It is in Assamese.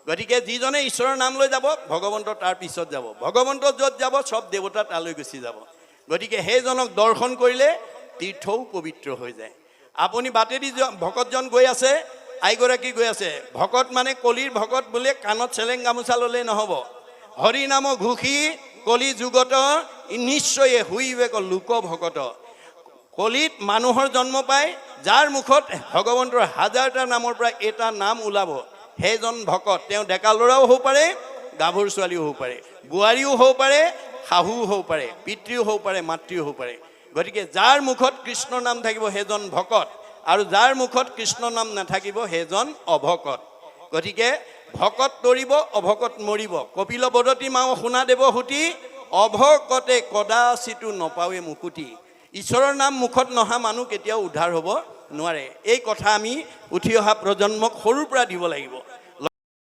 গতিকে যিজনে ঈশ্বৰৰ নাম লৈ যাব ভগৱন্ত তাৰ পিছত যাব, ভগৱন্ত য'ত যাব চব দেৱতা তালৈ গুচি যাব। গতিকে সেইজনক দৰ্শন কৰিলে তীৰ্থও পবিত্ৰ হৈ যায়। আপুনি বাটেদি ভকতজন গৈ আছে, আইগৰাকী গৈ আছে, ভকত মানে কলিৰ ভকত বোলে কাণত চেলেং গামোচা ল'লেই নহ'ব। হৰি নাম ঘোষি কলি যুগত নিশ্চয়ে হুইবে লোক ভকত। কলিত মানুহৰ জন্ম পায়, যাৰ মুখত ভগৱন্তৰ হাজাৰটা নামৰ পৰা এটা নাম ওলাব সেইজন ভকত। তেওঁ ডেকা ল'ৰাও হ'ব পাৰে, গাভৰু ছোৱালীও হ'ব পাৰে, বোৱাৰীও হ'ব পাৰে, শাহুও হ'ব পাৰে, পিতৃও হ'ব পাৰে, মাতৃও হ'ব পাৰে। গতিকে যাৰ মুখত কৃষ্ণ নাম থাকিব সেইজন ভকত, আৰু যাৰ মুখত কৃষ্ণ নাম নাথাকিব সেইজন অভকত। গতিকে ভকত তৰিব অভকত মৰিব। কপিল বদতি মাও শুনা দেৱ সুতি, অভকতে কদাচিতো নপাৱে মুকুতি। ঈশ্বৰৰ নাম মুখত নহা মানুহ কেতিয়াও উদ্ধাৰ হ'ব নোৱাৰে। এই কথা আমি উঠি অহা প্ৰজন্মক সৰুৰ পৰা দিব লাগিব।